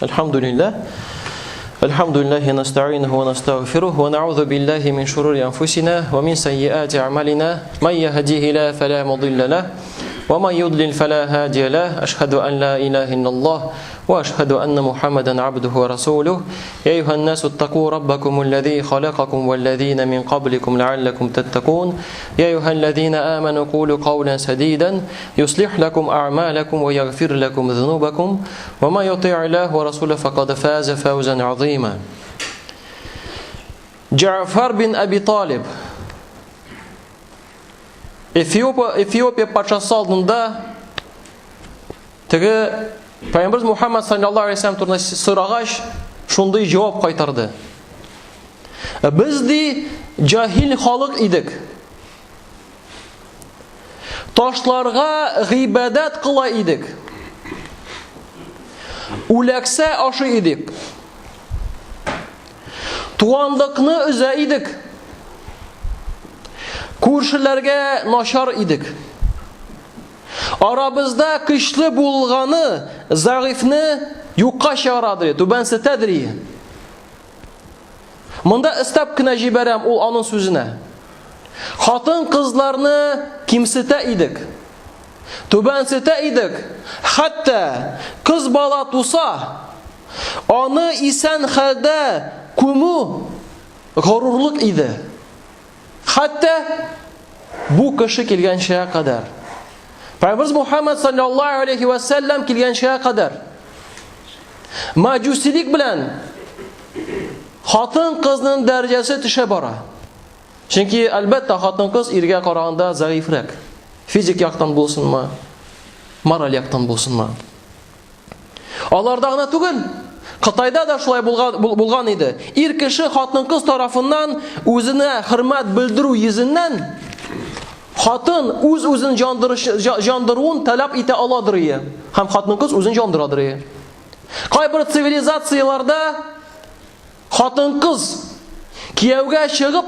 Alhamdulillah. Alhamdulillah nasta'inuhu wa nastaghfiruh wa na'udhu billahi min shururi anfusina wa min sayyiati a'malina may yahdihillahu fala mudilla lahu wa may yudlil fala hadiya lahu ashhadu an la ilaha illallah wa ashhadu anna Muhammadan 'abduhu wa rasuluh ya ayuhan nasu ittaqu rabbakum alladhi khalaqakum wal ladhina min qablikum la'allakum tattaqun ya ayyuhalladhina amanu qulu qawlan sadidan yuslih lakum a'malakum wa yaghfir lakum dhunubakum wa may yuti'illaha wa rasulahu faqad faza fawzan 'azima. Ja'far bin Abi Talib Efiopiya патшасында теге Пайгамбарыбыз Мухаммад саллаллаху алейхи ва саллям турында сорагач, шундый җавап кайтарды. Без ди җаһил халык идек. Ташларга гыйбадат кыла идек. Үләксә ашый идек. Туганлыкны үзә идек. Күршеләргә начар идек. Арабызда көчле булганы зәгыйфне юкка чыгарады, түбәнсетәдер. Монда истәп кенә җибәрәм ул аның сүзенә. Хатын-кызларны кимсетә идек. Түбәнсетә идек. Хәтта кыз бала туса, аны исән хәлдә күмү горурлык иде. Хәтта бу кеше килгәнчә кадәр. Пайгамбарыбыз Мухаммад саллаллаху алейхи ва саллям килгәнчә кадәр маҗусилик белән хатын-кызның дәрәҗәсе төшә бара. Чөнки әлбәттә хатын-кыз иргә караганда зәгыйфрәк. Физик яктан булсынмы, мораль яктан булсынмы. Аларда гына түгел, Кытайда да шулай булган иде. Ир кеше хатын-кыз тарафыннан үзенә хөрмәт белдерү йөзеннән хатын үз-үзен жандыруын талап итә аладыр. Һәм хатын-кыз үзен жандырадыр. Кайбер цивилизацияларда хатын-кыз кияүгә чыгып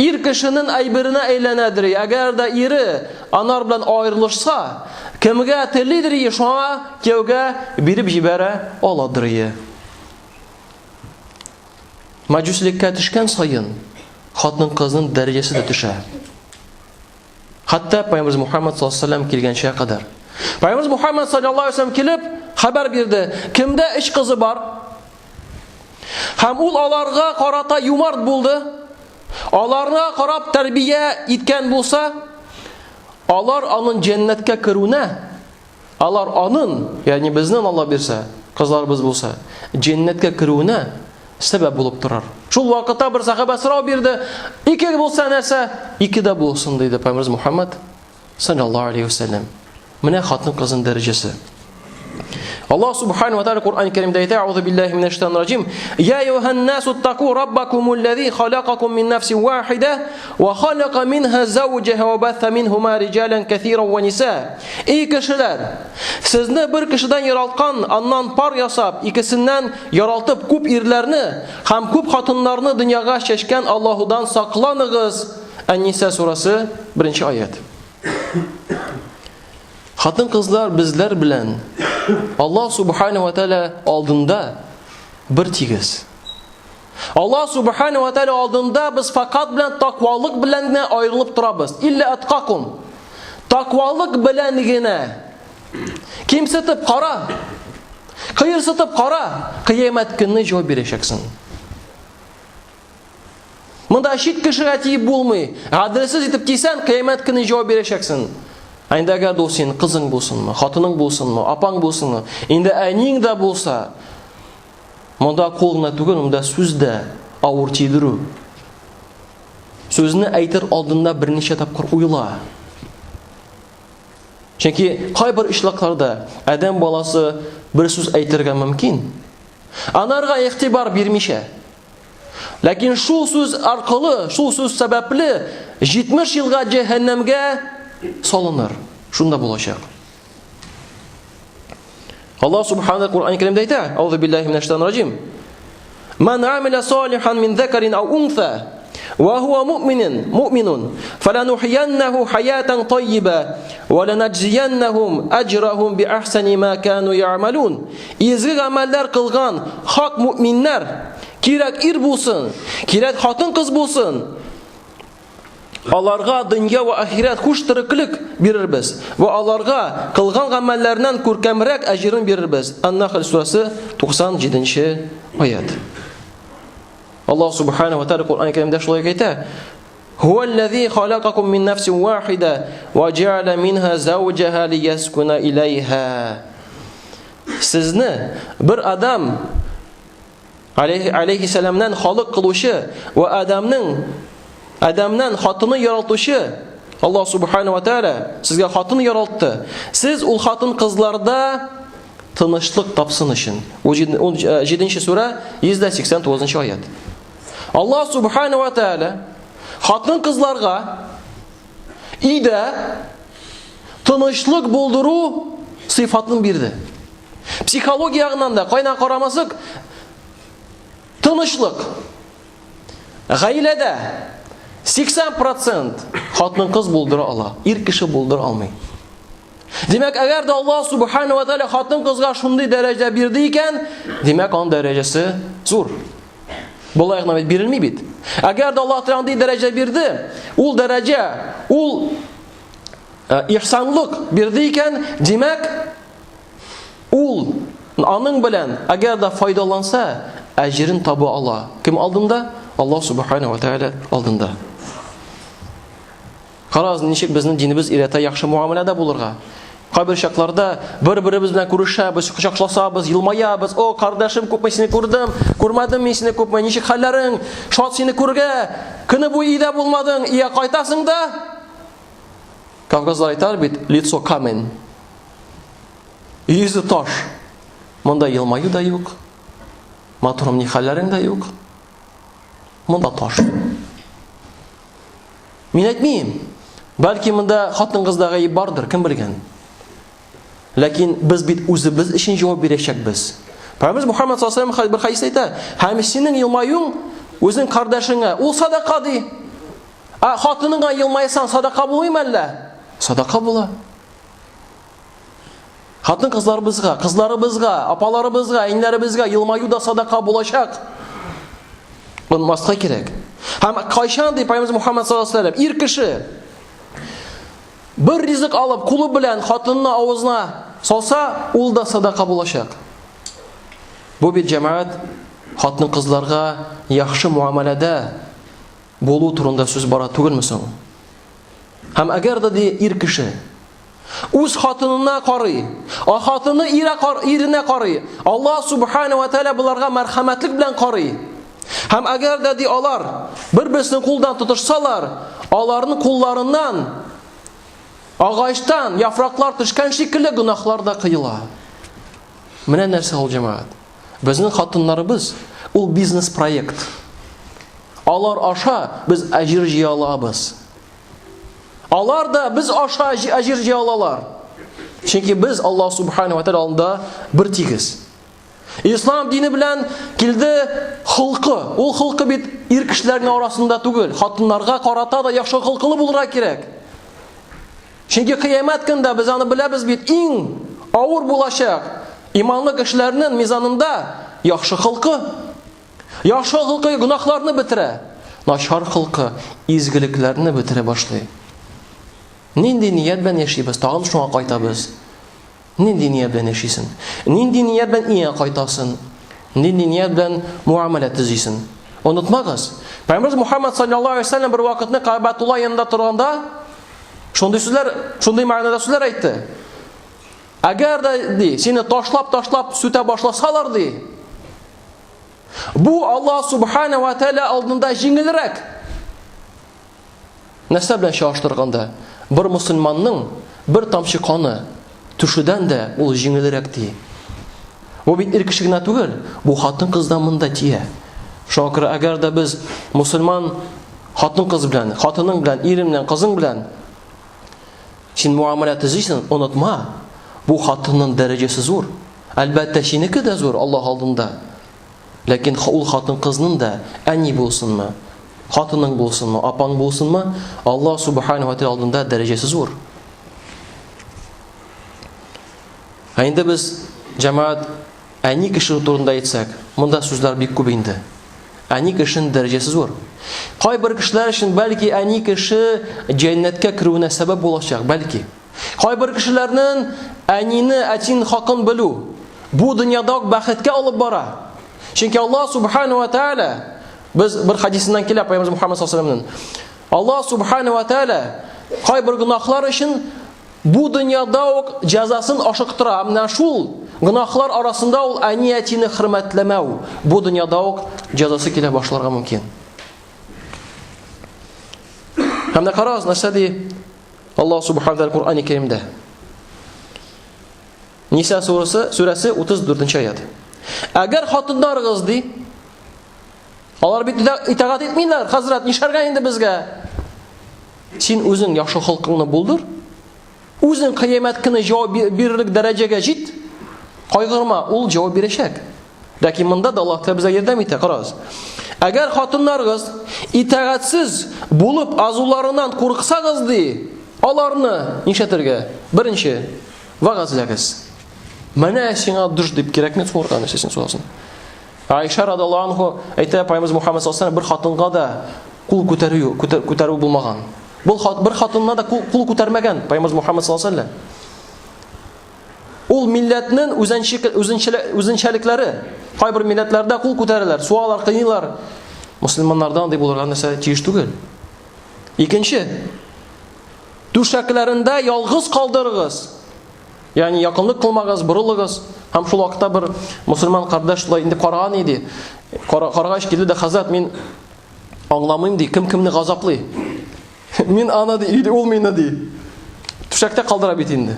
ир кешенең әйберенә әйләнәдер. Әгәр дә ире анар белән аерылышса, кемгә телидер, шуңа кияүгә биреп җибәрә аладыр. Маҗусилеккә төшкән саен хатын-кызның дәрәҗәсе дә төшә. Хәтта Пайгамбарыбыз Мухаммад саллаллаху алейхи ва саллям килгәнчә кадәр. Пайгамбарыбыз Мухаммад саллаллаху алейхи ва саллям килеп хәбәр бирде: кемдә эш кызы бар? Һәм ул аларга карата юмарт булды. Аларга карап тәрбия иткән булса, алар аның җәннәткә керүенә, алар аның, ягъни безнең Алла бирсә, кызларыбыз булса, җәннәткә керүенә сәбәп булып торар. Шул вакытта бер сахаба сорау бирде: ике булса нәрсә? Ике дә булсын диде Пайгамбарыбыз Мухаммад саллаллаху алейхи ва саллям. Менә хатын-кызның дәрәҗәсе. Allah subhanahu wa ta'ala Kur'an-ı Kerim'de ayet: "Euzu billahi mineşşeytanirracim. Ya eyyuhan nasu ittaqu rabbakumul-lezî halaqakum min nefsin vâhide ve halaqa minha zawcaha ve batha minhuma rijalan kesiran ve nisa." Ey kişiler, sizni bir kişiden yaratkan, andan par yasap, ikisinden yaratıp күп irlerini hem күп hatınlarını dünyaga çeşken Allahudan saklanıgız. En-Nisa surası 1. ayet. Хатын кызлар bizler белән Allah subhanahu wa ta'ala алдында bir тигез. Allah subhanahu wa ta'ala алдында biz fakat белән takvalык белән генә аерылып торабыз. Илля атқакум. Takvalык белән генә. Кимсетеп кара. Кыерсытып кара. Кыямәт көнне җавап бирәчәксең. Монда шит кешегә тиеп булмый. Адресез итеп тисән, кыямәт көнне җавап бирәчәксең. Инде әгәр дә син кызың булсынмы, хатының булсынмы, апаң булсынмы, инде әниң дә булса, монда кулыңа түгел, монда сүздә авыр тидерү. Сүзне әйтер алдында берничә тапкыр уйла. Чөнки кайбер эшләкләрдә адәм баласы бер сүз әйтергә мөмкин. Анарга игътибар бирмичә. Ләкин шул сүз аркылы, шул сүз сәбәпле 70 елга җәһәннәмгә salınır. Şunda bulacak. Allah subhanahu wa Kur'an-ı Kerim'de ayet: "Euzu billahi mineşşeytanirracim. Men amile salihan min zekarin aw untha وهو مؤمن فلنحيينه حياة طيبة ولنجزينهم أجرهم بأحسن ما كانوا يعملون. Изге гамәлләр кылган хак мؤминнәр, кирәк ир булсын, кирәк хатын-кыз булсын, аларга дөнья ва ахират хуш тиреклек бирербез ва аларга кылган гамәлләреннән күркәмрәк әҗрен бирербез. Ан-Нахл сурәсе 97-нче аят. Allah subhanahu wa ta'ala Qur'an-ı Kerim'de şöyle ayet: "Huvellezî halakakum min nefsin vâhide ve ceale minha zawjaha liyaskuna ileyha." Sizni bir adam aleyhisselamdan xalq qiluvchi va adamdan xotini yaratuvchi Allah subhanahu wa ta'ala sizga xotini yaratdi. Siz ul xotin qizlarda tinchlik topsin uchun. 17-sura 189-oyat. Allah subhanahu wa ta'ala xатын qızlarga ida tinchlik bulduru sıfatını birdi. Psixologiya yagından da qayna qaramasak tinchlik gailede 80% xатын qız buldura ala, ir kishi buldura almay. Demek eğer de Allah subhanahu wa ta'ala xатын qızga şunday derece birdi iken, demek onun derecesi zor. Bu layıqna birilmey bit. Eğer de Allah Teala derece birdi, ul derece, ul ihsanlık birdiyken demek ul anın bilen eğer de faydalansa ecrin tabu Allah. Kim aldığında? Allah subhanahu wa ta'ala aldığında. Qaraz nişik bizning dinimiz irata yaxshi muomalada bo'lurga. Qabir shaqlarda bir-birimiz bilan ko'rishamiz, quchoqlashamiz, yilmayamiz. O qardoshim, ko'pmi seni ko'rdim, ko'rmadim men seni ko'pmi, nechik hallaring, shod seni ko'rga, kuni bu uyda bo'lmading, iya qaytasingda. Kavkazlar aytar bit, litso kamen. Yüzü tosh. Bunda yilmayu da yo'q. Matorimning hallaring da yo'q. Bunda tosh. Men aytmayim. Balki bunda xotin qizda g'ayib bordir, kim bilgan. Lakin biz bit o'zimiz uchun javob berishakmiz. Payg'ambar Muhammad sollallohu alayhi vasallam bir hadisda aytadi: "Hamishining yilmayung o'zing qardoshingga, u sadaqa de. Xotiningga yilmaysan, sadaqa bo'lmaymanla." Sadaqa bo'la. Xotin qizlarimizga, apalarimizga, inlarimizga yilmayu da sadaqa bo'lacak. Bilmaslik kerak. Ham qayshan deb Payg'ambar Muhammad sollallohu alayhi vasallam ir kishi bir rizq olib quli bilan xotinning og'zina solsa, ul da sadaqa bo'lacak. Bu bir jamoat xotin qizlarga yaxshi muomalada bo'lu turunda so'z bora tugilmasin. Ham agarda ir kishi o'z xotinini qori, xotini irine qori, Allah subhanahu wa ta'ala bularga marhamatlik bilan qori. Ham agarda ular bir-birini qo'ldan tutishsalar, ularning qo'llaridan ağaçtan yapraqlar tushgan şekilde günahlar da qıyıla. Mene narsa ol cemaat. Bizning xotinlarimiz ul biznes proyekt. Alar aşa biz ajir jiyalabız. Alar da biz aşa ajir jiyalalar. Çünkü biz Allah subhanahu wa ta'ala bir tigiz. İslam dini bilen kildi xilqi. Ul xilqi bit ir kishilarning orasında tugul. Xotinlarga qarata da yaxshi xilqili bo'lira kerak. Çünkü kıyamet günde biz onu biliriz bit eng ağır bulaşak imanlı kişilerinin mizanında yaxşı xilqi. Yaxşı xilqi günahlarını bitire. Naşar xilqi izgiliklerini bitire başlay. Nindi niyet bilan yaşaymiz, tağın şuna qaytabız. Nindi niyet bilan yaşaysin. Nindi niyet bilan iya qaytasın. Nindi niyet bilan muomalat tuzaysin. Unutmagız. Peygamber Muhammed sallallahu aleyhi ve sellem bir vakitni Ka'batulloh yanında turganda shunday ma'noda so'zlar aytdi. Agar da seni tashlab suta boshlasalar de. Bu Allah subhanahu wa ta'ala oldinda yengilroq. Nasab bilan solishtirganda bir musulmonning bir tomchi qoni tushidan da u yengilroq de. Bu bit irkishigina tugul, bu xotin qizdan bunda tiya. Shokir agar da biz musulmon xotin qiz bilan, xotining bilan, erim bilan, qizing bilan sen muomalat tuzaysan, unutma. Bu xotinning darajasi zo'r. Albatta seniki de zo'r Alloh oldinda. Lakin ul xotin qizning da anni bo'lsinmi? Хатының булсынмы, апаң булсынмы, Аллаһ субханаһу ва тааля алдында дәрәҗәсе зур. Инде без җәмәгать әни кеше турында әйтсәк, монда сүзләр бик күп инде. Әни кешенең дәрәҗәсе зур. Кайбер кешеләр өчен бәлки әни кеше җәннәткә керүенә сәбәп булачак, бәлки. Кайбер кешеләрнең әнине, әтин хакын белү бу дөньяда ук бәхеткә алып бара. Чөнки Аллаһ субханаһу ва тааля, без бер хадисеннән килә Пәйгамбер Мөхәммәд саллаллаһу алейһи ва саллямның, Аллаһ субханаһу ва тааля кайбер гынахлар өчен бу дөньяда ук җәзасын ашыктыра. Менә шул гынахлар арасында ул әни әтине хөрмәтләмәү бу дөньяда ук җәзасы килә башларга мөмкин. Һәм дә карагыз, нәрсә ди Аллаһ субханаһу ва тааля Куръан-ы Кәримдә. Ниса сурәсе 34-нче аят. Әгәр хатыннарыгыз ди, алар бит итагать итмиләр, хәзрәт, нишәргә инде безгә? Син үзең яхшы холкыңны булдыр. Үзең кыямәт көне җавап бирерлек дәрәҗәгә җит. Кайгырма, ул җавап бирәчәк. Ләкин монда да Аллаһ безгә ярдәм итә, карагыз. Әгәр хатыннарыгыз итагатьсез булып азуларыннан курыксагыз ди, аларны нишләтергә? Беренче, вагазлагыз. Менә сиңа дөрес дип кирәкме сорган син сосын. Айша радиллаһу анһу әйтә, Пәйгамбер Мөхәммәд саллаллаһу алейһи ва саллям бер хатынга да кул күтәрү булмаган. Бу бер хатынна да кул күтәрмәгән Пәйгамбер Мөхәммәд саллаллаһу алейһи ва саллям. Ул милләтнең үзенчәлекләре. Кайбер милләтләрдә кул күтәрәләр, суалар кыйлар. Мөселманнардан ди булырга нәрсә тиеш түгел. Икенче, түшәкләрендә ялгыз калдырыгыз. Ягъни якынлык кылмагыз, бурылыгыз. Һәм шул вакытта бер мөселман кардәш шулай инде караган иде. Карагач килде дә, хәзрәт, мин аңламыйм ди, кемне газаплый. Мин аны ди, ул мине ди. Түшәктә калдыра бит инде.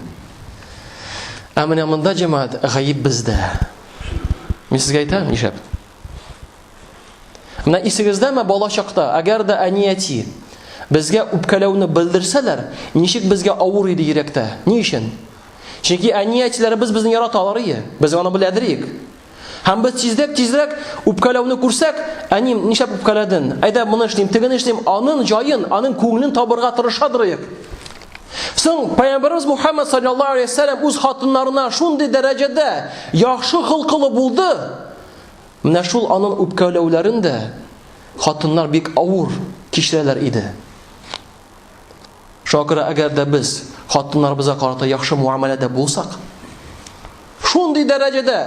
Ә менә монда җәмәгать гаиб бездә. Мин сезгә әйтәм, нишәп? Менә исегездәме бала чакта, әгәр дә әни-әти безгә үпкәләүне белдерсәләр, ничек безгә авыр иде йөрәктә? Ни өчен? Чөнки әни-әтиләребез безне яраталар иде. Без аны беләдерик. Һәм без тизрәк үпкәләүне күрсәк, әним, нишәп үпкәләдең? Әйдә, моны эшлим, тегене эшлим, аның җаен, аның күңелен табырга тырышадыр. Соң Пәйгамберimiz Мөхәммәд саллаллаһу алейһи ва саллям үз хатыннарына шундый дәрәҗәдә яхшы хылкылы булды. Менә шул аның үпкәләүләрендә хатыннар бик авыр кичерәләр иде. Шуңа әгәр дә без хатыннарыбызга карата яхшы муамәләдә булсак, шундый дәрәҗәдә,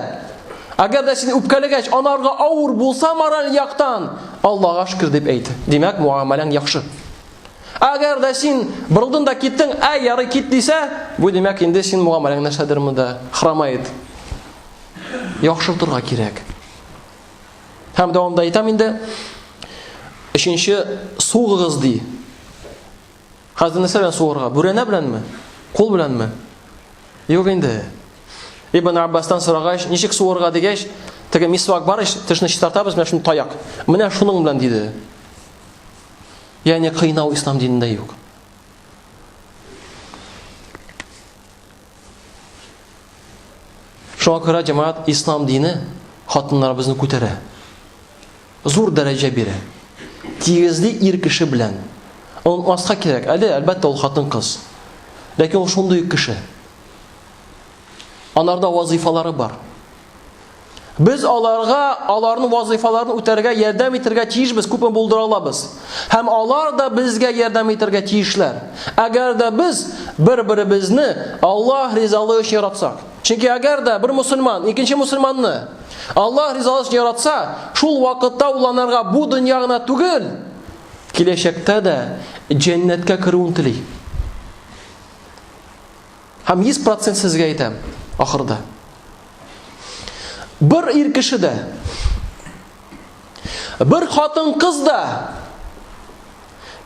әгәр дә син үпкәләгәч анарга авыр булса мораль яктан, Аллаһка шөкер дип әйт. Димәк, муамәләң яхшы. Әгәр дә син бырылдың да киттең, ярый кит дисә, бу димәк инде син муамәләң нәрсәдер монда храмайт. Яхшыртырга кирәк. Һәм дәвамда әйтәм инде, өченче, сугыгыз ди. Хәзер нәрсә белән сугырга? Бүрәнә беләнме? Кул беләнме? Юк инде. Ибн Аббастан сорагач, ничек сугырга дигәч, теге мисвак бар, тешне чистартабыз, менә шуны таяк. Менә шуның белән диде. Ягъни кыйнау ислам динендә юк. Шуңа күрә җәмәгать ислам дине хатыннарыбызны күтәрә. Зур дәрәҗә бирә. Тигезли ир кеше белән. Унмаска кирәк. Әлбәттә ул хатын кыз. Ләкин ул шундый кеше. Анарда вазифалары бар. Без аларның вазифаларын үтәргә, ярдәм итәргә тиешбез, күпме булдыра алабыз. Һәм алар да безгә ярдәм итәргә тиешләр. Әгәр дә біз бер-беребезне Аллаһ ризалыгы өчен яратсак. Чөнки әгәр дә бер мусульман икенче мусульманны Аллаһ ризалыгы өчен яратса, шул вакытта уланырга бу дөнья гына түгел, киләчәктә дә җәннәткә керүен тели. Һәм 100% сезгә әйтәм, ахырда. Bir ир кеше дә, bir хатын кыз да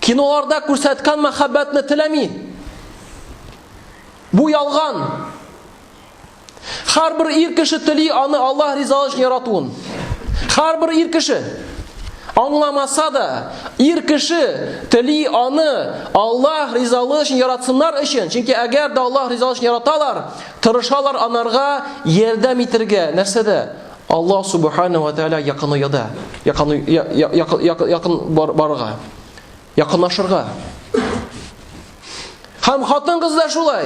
киноларда күрсәткән мәхәббәтне теләми. Бу ялган. Һәрбер ир кеше тели аны Аллаһ ризалыгы өчен яратуын. Һәрбер ир кеше аңламаса да, ир кеше тели аны Аллаһ ризалыгы өчен яратсыннар өчен. Чөнки әгәр дә Аллаһ ризалыгы өчен яраталар, тырышалар анарга ярдәм итәргә. Нәрсәдә? Аллаһ субхана ва тааля якын уяда, якын барырга, якынлашырга. Һәм хатын-кыз да шулай.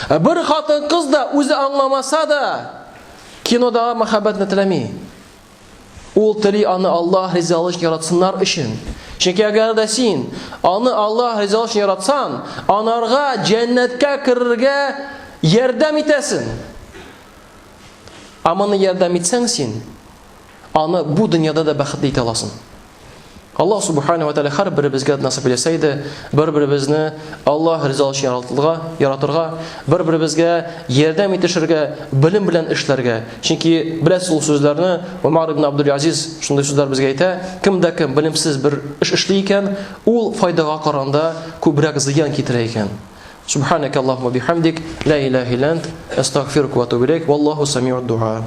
Бер хатын-кыз да үзе аңламаса да кинодагы мәхәббәтне теләми. Ул тели аны Аллаһ ризалыгы өчен яратсыннар өчен. Чөнки әгәр дә син аны Аллаһ ризалыгы өчен яратсаң, анарга җәннәткә керергә ярдәм итәсең. Аманы ярдәм итсәң син, аны бу дөньяда да бәхетле итә аласың. Аллаһ субхана ва тааля һәр беребезгә насыйп итсә иде, бер-беребезне Аллаһ ризалыгы өчен яратырга, бер-беребезгә ярдәм итешергә, белем белән эшләргә. Чөнки беләсез ул сүзләрне Умар ибн Абдул Азиз шундый сүзләр безгә әйтә, кемдә кем белемсез бер эш эшли икән, ул файдага каранда күбрәк зыян китерә икән. Субханакаллаһумма бихамдик, ла илаха илля ант, астагфирука ва атубу илейк, валлаһу самиуд дуа.